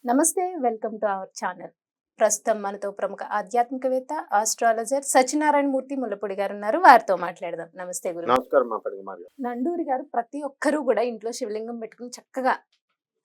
నమస్తే, welcome to our channel. ప్రస్తుతం మనతో ప్రముఖ ఆధ్యాత్మికవేత్త, ఆస్ట్రాలజర్ సత్యనారాయణ మూర్తి ముల్లపూడి గారు ఉన్నారు. వారితో మాట్లాడదాం. నమస్తే గురుగారు. నమస్కారం మా పడిగమారి. నండూరి గారు ప్రతి ఒక్కరూ కూడా ఇంట్లో శివలింగం పెట్టుకుని చక్కగా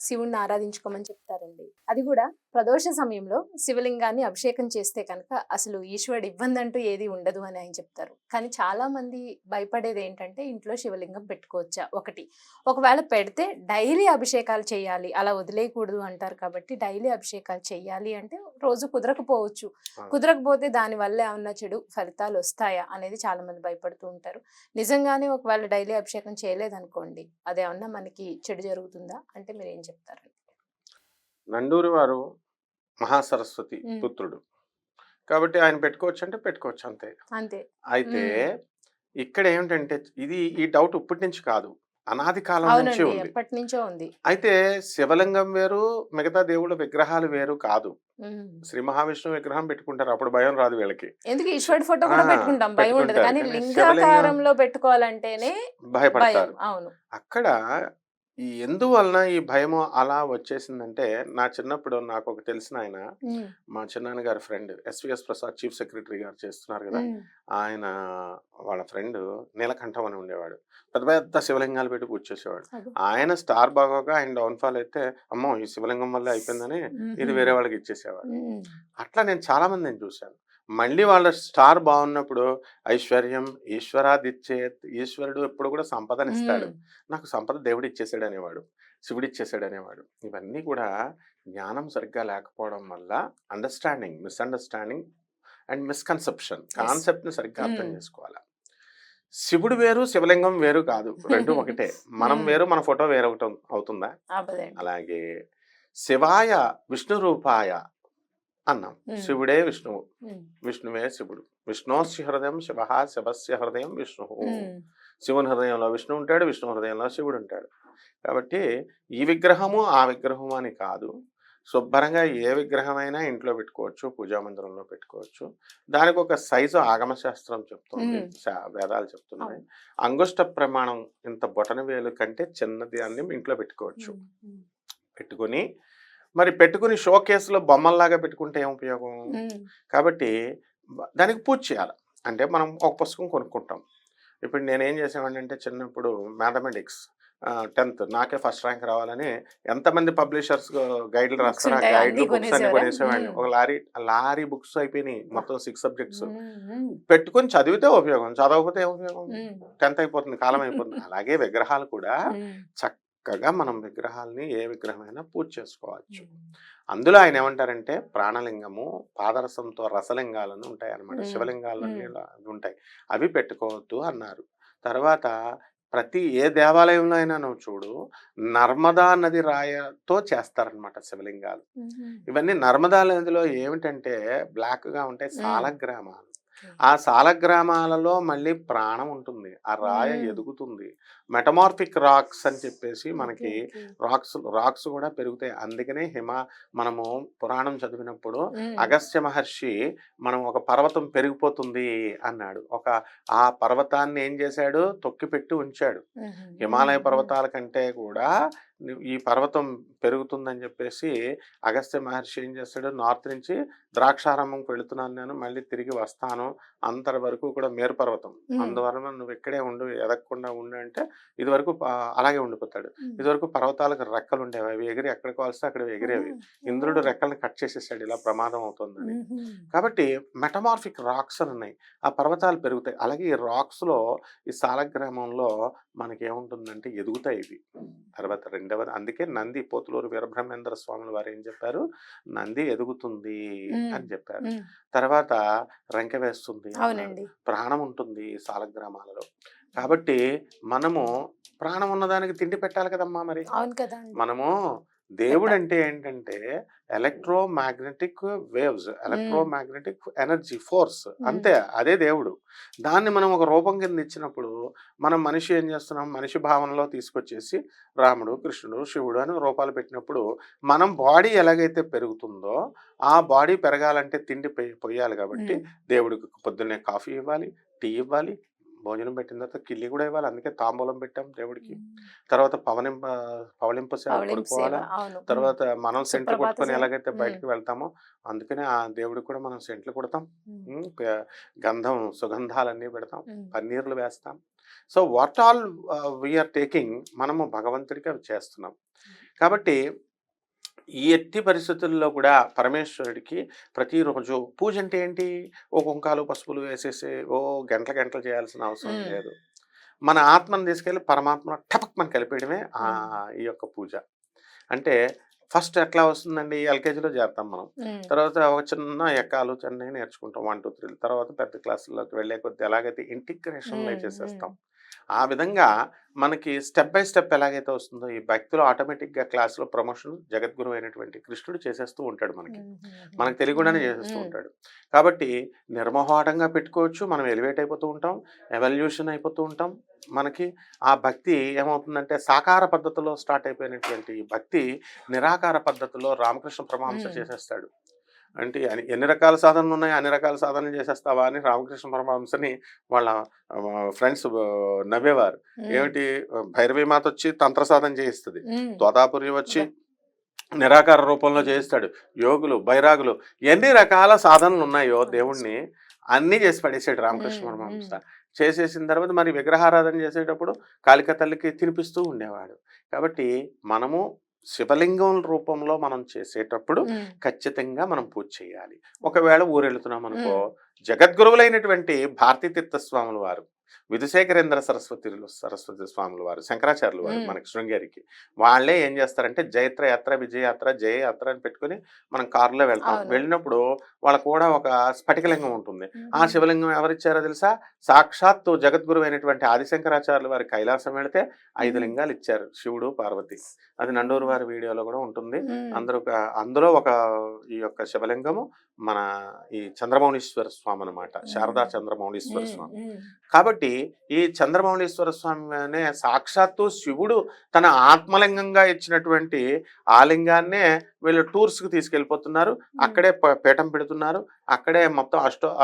శివుణ్ణి ఆరాధించుకోమని చెప్తారండి. అది కూడా ప్రదోష సమయంలో శివలింగాన్ని అభిషేకం చేస్తే కనుక అసలు ఈశ్వరుడు ఇబ్బంది అంటూ ఏది ఉండదు అని ఆయన చెప్తారు. కానీ చాలా మంది భయపడేది ఏంటంటే ఇంట్లో శివలింగం పెట్టుకోవచ్చా, ఒకటి ఒకవేళ పెడితే డైలీ అభిషేకాలు చేయాలి, అలా వదిలేయకూడదు అంటారు. కాబట్టి డైలీ అభిషేకాలు చేయాలి అంటే రోజు కుదరకపోవచ్చు, కుదరకపోతే దాని వల్ల ఏమన్నా చెడు ఫలితాలు వస్తాయా అనేది చాలా మంది భయపడుతూ ఉంటారు. నిజంగానే ఒకవేళ డైలీ అభిషేకం చేయలేదనుకోండి, అదేమన్నా మనకి చెడు జరుగుతుందా అంటే మీరు ఏం చెప్తారండి? నండూరి వారు మహాసరస్వతి పుత్రుడు కాబట్టి ఆయన పెట్టుకోవచ్చు అంటే పెట్టుకోవచ్చు, అంతే అంతే. అయితే ఇక్కడ ఏమిటంటే ఈ డౌట్ ఇప్పటి నుంచి కాదు, అనాది కాలం నుంచి అవునండి, ఉంది. ఎప్పటి నుంచో ఉంది. అయితే శివలింగం వేరు, మిగతా దేవుళ్ళ విగ్రహాలు వేరు కాదు. శ్రీ మహావిష్ణువు విగ్రహం పెట్టుకుంటారు, అప్పుడు భయం రాదు వీళ్ళకి. ఎందుకు ఈశ్వరుడి ఫోటో కూడా పెట్టుకుంటాం, భయం ఉండదు. కానీ కానీ లింగాకారంలో పెట్టుకోవాలంటేనే భయం. భయపడతారు. అవును. అక్కడ ఎందువలన ఈ భయము అలా వచ్చేసిందంటే, నా చిన్నప్పుడు నాకు ఒక తెలిసిన ఆయన, మా చిన్నాన్నగారి friend SVS Prasad chief secretary గారు చేస్తున్నారు కదా, ఆయన వాళ్ళ ఫ్రెండ్ నీలకంఠం అని ఉండేవాడు. పెద్ద పెద్ద శివలింగాలు పెట్టి పూజ చేసేవాడు. ఆయన స్టార్ బాగోగా ఆయన డౌన్ఫాల్ అయితే, అమ్మో ఈ శివలింగం వల్లే అయిపోయిందని ఇది వేరే వాళ్ళకి ఇచ్చేసేవాడు. అట్లా నేను చాలా మందిని చూశాను. మళ్ళీ వాళ్ళ స్టార్ బాగున్నప్పుడు ఐశ్వర్యం ఈశ్వరాదిచ్చేత్, ఈశ్వరుడు ఎప్పుడు కూడా సంపదనిస్తాడు, నాకు సంపద దేవుడు ఇచ్చేసాడు అనేవాడు, శివుడు ఇచ్చేసాడు అనేవాడు. ఇవన్నీ కూడా జ్ఞానం సరిగ్గా లేకపోవడం వల్ల మిస్అండర్స్టాండింగ్ అండ్ మిస్కన్సెప్షన్. కాన్సెప్ట్ని సరిగ్గా అర్థం చేసుకోవాలి. శివుడు వేరు శివలింగం వేరు కాదు, రెండు ఒకటే. మనం వేరు, మన ఫోటో వేరే ఒకటి అవుతుందా? అలాగే శివాయ విష్ణు రూపాయ అన్నాం, శివుడే విష్ణువు, విష్ణువే శివుడు. విష్ణోస్య హృదయం శివ, శివస్య హృదయం విష్ణు. శివుని హృదయంలో విష్ణు ఉంటాడు, విష్ణు హృదయంలో శివుడు ఉంటాడు. కాబట్టి ఈ విగ్రహము ఆ విగ్రహము అని కాదు, శుభ్రంగా ఏ విగ్రహమైనా ఇంట్లో పెట్టుకోవచ్చు, పూజా మందిరంలో పెట్టుకోవచ్చు. దానికి ఒక సైజు ఆగమశాస్త్రం చెప్తుంది, వేదాలు చెప్తున్నాయి. అంగుష్ట ప్రమాణం ఇంత బొటన వేలు కంటే చిన్నది అన్ని ఇంట్లో పెట్టుకోవచ్చు. పెట్టుకుని పెట్టుకుని షో కేసులో బొమ్మల్లాగా పెట్టుకుంటే ఏం ఉపయోగం? కాబట్టి దానికి పూజ చేయాలి. అంటే మనం ఒక పుస్తకం కొనుక్కుంటాం. ఇప్పుడు నేనేం చేసేవాడిని అంటే, చిన్నప్పుడు మ్యాథమెటిక్స్ 10th నాకే ఫస్ట్ ర్యాంక్ రావాలని ఎంతమంది పబ్లిషర్స్ గైడ్లు రాస్తారు, ఆ గైడ్లు బుక్స్ అన్ని కొనేసేవాడిని. ఒక లారీ బుక్స్ అయిపోయినాయి, మొత్తం 6 సబ్జెక్ట్స్. పెట్టుకుని చదివితే ఉపయోగం, చదవకపోతే ఏం ఉపయోగం? 10th అయిపోతుంది, కాలం అయిపోతుంది. అలాగే విగ్రహాలు కూడా చక్కగా మనం విగ్రహాలని ఏ విగ్రహమైనా పూజ చేసుకోవచ్చు. అందులో ఆయన ఏమంటారంటే, ప్రాణలింగము పాదరసంతో రసలింగాలను ఉంటాయి అన్నమాట, శివలింగాలు ఉంటాయి, అవి పెట్టుకోవద్దు అన్నారు. తర్వాత ఏ దేవాలయంలో అయినా నువ్వు చూడు, నర్మదా నది రాయతో చేస్తారనమాట శివలింగాలు. ఇవన్నీ నర్మదా నదిలో ఏమిటంటే బ్లాక్గా ఉంటాయి సాలగ్రామాలు. ఆ సాలగ్రామాలలో మళ్ళీ ప్రాణం ఉంటుంది, ఆ రాయ ఎదుగుతుంది. మెటమార్ఫిక్ రాక్స్ అని చెప్పేసి మనకి రాక్స్ కూడా పెరుగుతాయి. అందుకనే మనము పురాణం చదివినప్పుడు అగస్త్య మహర్షి మనం ఒక పర్వతం పెరిగిపోతుంది అన్నాడు. ఆ పర్వతాన్ని ఏం చేశాడు? తొక్కిపెట్టి ఉంచాడు. హిమాలయ పర్వతాల కంటే కూడా ఈ పర్వతం పెరుగుతుందని చెప్పేసి అగస్త్య మహర్షి ఏం చేస్తాడు? నార్త్ నుంచి ద్రాక్షారామంకి వెళుతున్నాను నేను, మళ్ళీ తిరిగి వస్తాను, అంతటి వరకు కూడా మేరు పర్వతం, అందువలన నువ్వు ఇక్కడే ఉండు, ఎదగకుండా ఉండు అంటే ఇది వరకు అలాగే ఉండిపోతాడు. ఇదివరకు పర్వతాలకు రెక్కలు ఉండేవి, అవి ఎగిరి ఎక్కడికి వస్తే అక్కడ ఎగిరేవి. ఇంద్రుడు రెక్కలను కట్ చేసేసాడు, ఇలా ప్రమాదం అవుతుందని. కాబట్టి మెటమార్ఫిక్ రాక్స్ అని ఉన్నాయి, ఆ పర్వతాలు పెరుగుతాయి. అలాగే ఈ రాక్స్ లో ఈ సాలగ్రామంలో మనకేముంటుందంటే ఎదుగుతాయి ఇవి. తర్వాత రెండవది, అందుకే నంది, పోతులూరు వీరబ్రహ్మేంద్ర స్వాముల వారు ఏం చెప్పారు? నంది ఎదుగుతుంది అని చెప్పారు. తర్వాత రంకె వేస్తుంది, ప్రాణం ఉంటుంది సాలగ్రామాలలో. కాబట్టి మనము ప్రాణం ఉన్నదానికి తిండి పెట్టాలి కదమ్మా. మరి మనము దేవుడు అంటే ఏంటంటే electromagnetic waves, electromagnetic energy force, అంతే, అదే దేవుడు. దాన్ని మనం ఒక రూపం కింద ఇచ్చినప్పుడు మనం మనిషి ఏం చేస్తున్నాం? మనిషి భావనలో తీసుకొచ్చేసి రాముడు, కృష్ణుడు, శివుడు అని రూపాలు పెట్టినప్పుడు మనం బాడీ ఎలాగైతే పెరుగుతుందో ఆ బాడీ పెరగాలంటే తిండి పొయ్యాలి. కాబట్టి దేవుడికి పొద్దున్నే కాఫీ ఇవ్వాలి, టీ ఇవ్వాలి, భోజనం పెట్టిన తర్వాత కిల్లి కూడా ఇవ్వాలి, అందుకే తాంబూలం పెట్టాం దేవుడికి. తర్వాత పవళింపు సేవ పవళింపు సేవ. పడుకోవాలా. అవును. తర్వాత మనం సెంట్లు సుప్రభాత కొట్టుకొని సేవ. ఎలాగైతే బయటకు వెళ్తామో అందుకనే ఆ దేవుడికి కూడా మనం సెంట్లు కొడతాం. గంధం సుగంధాలన్నీ పెడతాం, పన్నీర్లు వేస్తాం. So what all we are taking, మనము భగవంతుడికి అవి చేస్తున్నాం. కాబట్టి ఈ ఎట్టి పరిస్థితుల్లో కూడా పరమేశ్వరుడికి ప్రతిరోజు పూజ అంటే ఏంటి, ఓ కుంకాలు పసుపులు వేసేసి ఓ గంటల గంటలు చేయాల్సిన అవసరం లేదు. మన ఆత్మను తీసుకెళ్ళి పరమాత్మ టపక్ మనం కలిపేయడమే ఈ యొక్క పూజ. అంటే ఫస్ట్ ఎట్లా వస్తుందండి, ఎల్కేజీలో చేస్తాం మనం, తర్వాత ఒక చిన్న ఎక్కాలు చిన్నవి నేర్చుకుంటాం 1 2 3, తర్వాత పెద్ద క్లాసుల్లోకి వెళ్ళే కొద్ది ఎలాగైతే ఇంటిగ్రేషన్లో చేసేస్తాం. ఆ విధంగా మనకి స్టెప్ బై స్టెప్ ఎలాగైతే వస్తుందో ఈ భక్తిలో ఆటోమేటిక్గా క్లాసులో ప్రమోషన్ జగద్గురు అయినటువంటి కృష్ణుడు చేసేస్తూ ఉంటాడు, మనకు తెలియకుండానే చేసేస్తూ ఉంటాడు. కాబట్టి నిర్మోహాటంగా పెట్టుకోవచ్చు, మనం ఎలివేట్ అయిపోతూ ఉంటాం, ఎవల్యూషన్ అయిపోతూ ఉంటాం. మనకి ఆ భక్తి ఏమవుతుందంటే సాకార పద్ధతిలో స్టార్ట్ అయిపోయినటువంటి భక్తి నిరాకార పద్ధతిలో రామకృష్ణ పరమహంస చేసేస్తాడు. అంటే ఎన్ని రకాల సాధనలు ఉన్నాయి, అన్ని రకాల సాధనలు చేసేస్తావా అని రామకృష్ణ పరమహంసని వాళ్ళ ఫ్రెండ్స్ నవ్వేవారు. ఏమిటి, భైరవి మాత వచ్చి తంత్ర సాధన చేయిస్తుంది, తోతాపురి వచ్చి నిరాకార రూపంలో చేయిస్తాడు, యోగులు బైరాగులు ఎన్ని రకాల సాధనలు ఉన్నాయో దేవుణ్ణి అన్నీ చేసి పడేసాడు రామకృష్ణ పరమహంస. చేసేసిన తర్వాత మరి విగ్రహారాధన చేసేటప్పుడు కాళిక తల్లికి తినిపిస్తూ ఉండేవాడు. కాబట్టి మనము శివలింగం రూపంలో మనం చేసేటప్పుడు ఖచ్చితంగా మనం పూజ చేయాలి. ఒకవేళ ఊరెళ్తున్నాం అనుకో, జగద్గురువులైనటువంటి భారతీ తీర్థస్వాముల వారు, విధుశేఖరేంద్ర సరస్వతి స్వాముల వారు, శంకరాచార్యులు వారు మనకి శృంగేరికి, వాళ్ళే ఏం చేస్తారంటే జైత్ర యాత్ర, విజయయాత్ర, జయయాత్ర అని పెట్టుకుని మనం కారులో వెళ్తాం. వెళ్ళినప్పుడు వాళ్ళకు కూడా ఒక స్ఫటికలింగం ఉంటుంది. ఆ శివలింగం ఎవరిచ్చారో తెలుసా, సాక్షాత్తు జగద్గురు అయినటువంటి ఆదిశంకరాచార్యుల వారి కైలాసం వెళితే 5 లింగాలు ఇచ్చారు, శివుడు పార్వతి. అది నండూరు వారి వీడియోలో కూడా ఉంటుంది. అందులో ఒక ఈ యొక్క శివలింగము మన ఈ చంద్రమౌళీశ్వర స్వామి అనమాట, శారదా చంద్రమౌళీశ్వర స్వామి. కాబట్టి ఈ చంద్రమౌళీశ్వర స్వామి అనే సాక్షాత్తు శివుడు తన ఆత్మలింగంగా ఇచ్చినటువంటి ఆ లింగాన్నే వీళ్ళు టూర్స్కి తీసుకెళ్ళిపోతున్నారు, అక్కడే పీఠం పెడుతున్నారు, అక్కడే మొత్తం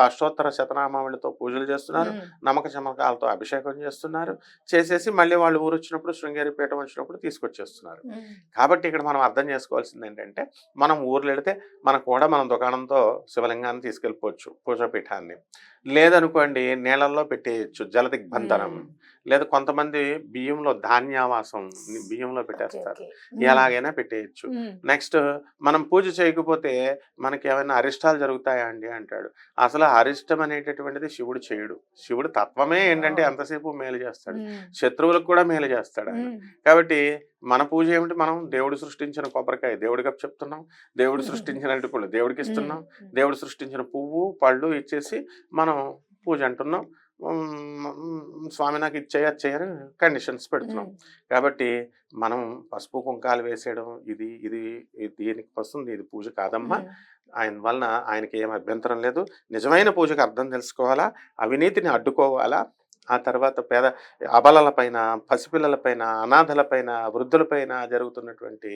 అష్టోత్తర శతనామావళితో పూజలు చేస్తున్నారు, నమ్మక చమకాలతో అభిషేకం చేస్తున్నారు, చేసేసి మళ్ళీ వాళ్ళు ఊరు వచ్చినప్పుడు శృంగేరి పీఠం వచ్చినప్పుడు తీసుకొచ్చేస్తున్నారు. కాబట్టి ఇక్కడ మనం అర్థం చేసుకోవాల్సింది ఏంటంటే, మనం ఊర్లు వెళితే మనకు కూడా మనం దుకాణంతో శివలింగాన్ని తీసుకెళ్ళిపోవచ్చు, పూజాపీఠాన్ని. లేదనుకోండి నీళ్ళల్లో పెట్టేయచ్చు, జల దిగ్బంధనం. లేదా కొంతమంది బియ్యంలో ధాన్యావాసం బియ్యంలో పెట్టేస్తారు, ఎలాగైనా పెట్టేయచ్చు. నెక్స్ట్ మనం పూజ చేయకపోతే మనకి ఏమైనా అరిష్టాలు జరుగుతాయా అండి అంటాడు. అసలు అరిష్టం అనేటటువంటిది శివుడు చేయడు. శివుడు తత్వమే ఏంటంటే ఎంతసేపు మేలు చేస్తాడు, శత్రువులకు కూడా మేలు చేస్తాడు ఆయన. కాబట్టి మన పూజ ఏమిటి, మనం దేవుడు సృష్టించిన కొబ్బరికాయ దేవుడికి చెప్తున్నాం, దేవుడు సృష్టించిన అరటిపళ్ళు దేవుడికి ఇస్తున్నాం, దేవుడు సృష్టించిన పువ్వు పళ్ళు ఇచ్చేసి మనం పూజ అంటున్నాం. స్వామి నాకు ఇచ్చేయని కండిషన్స్ పెడుతున్నాం. కాబట్టి మనం పసుపు కుంకాలు వేసేయడం ఇది ఇది దీనికి వస్తుంది, ఇది పూజ కాదమ్మా. ఆయన వలన ఆయనకి ఏం అభ్యంతరం లేదు. నిజమైన పూజకు అర్థం తెలుసుకోవాలా, అవినీతిని అడ్డుకోవాలా, ఆ తర్వాత పేద అబలలపైన, పసిపిల్లలపైన, అనాథలపైన, వృద్ధులపైన జరుగుతున్నటువంటి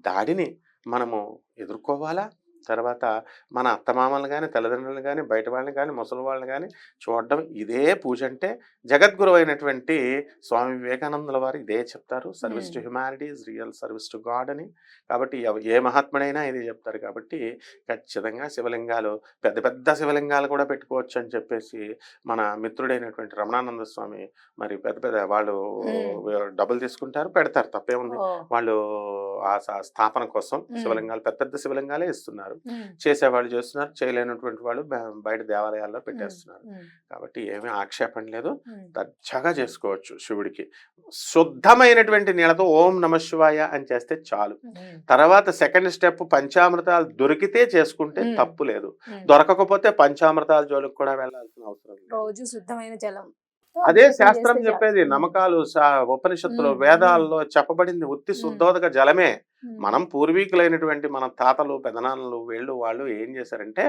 దాడిని మనము ఎదుర్కోవాలా. తర్వాత మన అత్తమామలు కానీ, తల్లిదండ్రులు కానీ, బయట వాళ్ళని కానీ, ముసలి వాళ్ళని కానీ చూడడం ఇదే పూజ. అంటే జగద్గురు అయినటువంటి స్వామి వివేకానందుల వారు ఇదే చెప్తారు, service to humanity is real service to God అని. కాబట్టి ఏ మహాత్ముడైనా ఇది చెప్తారు. కాబట్టి ఖచ్చితంగా శివలింగాలు, పెద్ద పెద్ద శివలింగాలు కూడా పెట్టుకోవచ్చు అని చెప్పేసి మన మిత్రుడైనటువంటి రమణానంద స్వామి మరి పెద్ద పెద్ద వాళ్ళు డబ్బులు తీసుకుంటారు, పెడతారు, తప్పేముంది. వాళ్ళు ఆ స్థాపన కోసం శివలింగాలు పెద్ద పెద్ద శివలింగాలే ఇస్తున్నారు. చేసేవాళ్ళు చేస్తున్నారు, చేయలేనటువంటి వాళ్ళు బయట దేవాలయాల్లో పెట్టేస్తున్నారు. కాబట్టి ఏమీ ఆక్షేపణ లేదు, దర్జాగా చేసుకోవచ్చు. శివుడికి శుద్ధమైనటువంటి నీళ్ళతో ఓం నమ శివాయ అని చేస్తే చాలు. తర్వాత సెకండ్ స్టెప్ పంచామృతాలు దొరికితే చేసుకుంటే తప్పు లేదు, దొరకకపోతే పంచామృతాల జోలికి కూడా వెళ్ళాల్సిన అవసరం లేదు. రోజు శుద్ధమైన జలం, అదే శాస్త్రం చెప్పేది. నమ్మకాలు ఉపనిషత్తులో వేదాల్లో చెప్పబడింది ఉత్తి శుద్ధోదక జలమే. మనం పూర్వీకులైనటువంటి మన తాతలు పెదనాన్నలు వాళ్ళు ఏం చేశారంటే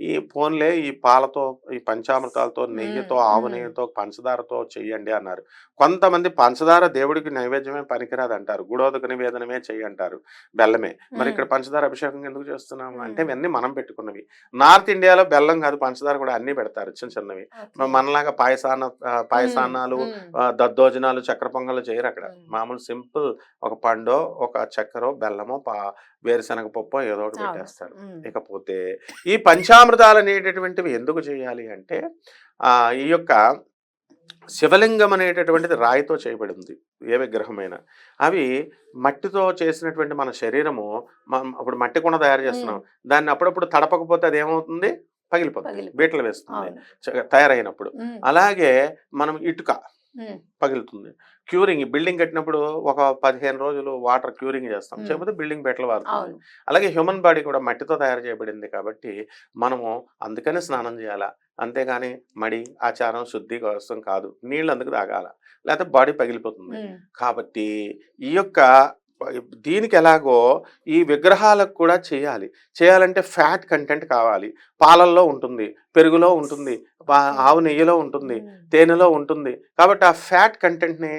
ఈ ఫోన్లే ఈ పాలతో ఈ పంచామృతాలతో నెయ్యితో ఆవు నెయ్యితో పంచదారతో చెయ్యండి అన్నారు. కొంతమంది పంచదార దేవుడికి నైవేద్యమే పనికిరాదు అంటారు, గుడోదక నివేదనమే చెయ్యి అంటారు, బెల్లమే. మరి ఇక్కడ పంచదార అభిషేకం ఎందుకు చేస్తున్నాము అంటే ఇవన్నీ మనం పెట్టుకున్నవి. నార్త్ ఇండియాలో బెల్లం కాదు పంచదార కూడా అన్ని పెడతారు చిన్న చిన్నవి. మనలాగా పాయసాన్నాలు దద్దోజనాలు చక్కెర పొంగలు చేయరు అక్కడ. మామూలు సింపుల్ ఒక పండో ఒక చక్కెర బెల్లమో వేరుశనగ పప్పు ఏదో ఒకటి పెట్టేస్తారు. ఇకపోతే ఈ పంచామృతాలు అనేటటువంటివి ఎందుకు చేయాలి అంటే ఈ యొక్క శివలింగం అనేటటువంటిది రాయితో చేయబడి ఉంది, ఏ విగ్రహమైనా. అవి మట్టితో చేసినటువంటి మన శరీరము, ఇప్పుడు మట్టి కుండ తయారు చేస్తున్నాం, దాన్ని అప్పుడప్పుడు తడపకపోతే అది ఏమవుతుంది, పగిలిపోతుంది, బీటలు వేస్తుంది తయారైనప్పుడు. అలాగే మనం ఇటుక పగులుతుంది. క్యూరింగ్ బిల్డింగ్ కట్టినప్పుడు ఒక 15 రోజులు వాటర్ క్యూరింగ్ చేస్తాం, చేయకపోతే బిల్డింగ్ బెటలు వాడుతుంది. అలాగే హ్యూమన్ బాడీ కూడా మట్టితో తయారు చేయబడింది కాబట్టి మనము అందుకనే స్నానం చేయాలా, అంతేగాని మడి ఆచారం శుద్ధి కోసం కాదు. నీళ్ళు అందుకు తాగాల, లేకపోతే బాడీ పగిలిపోతుంది. కాబట్టి ఈ యొక్క దీనికి ఎలాగో ఈ విగ్రహాలకు కూడా చేయాలంటే ఫ్యాట్ కంటెంట్ కావాలి. పాలల్లో ఉంటుంది, పెరుగులో ఉంటుంది, ఆవు నెయ్యిలో ఉంటుంది, తేనెలో ఉంటుంది. కాబట్టి ఆ ఫ్యాట్ కంటెంట్ని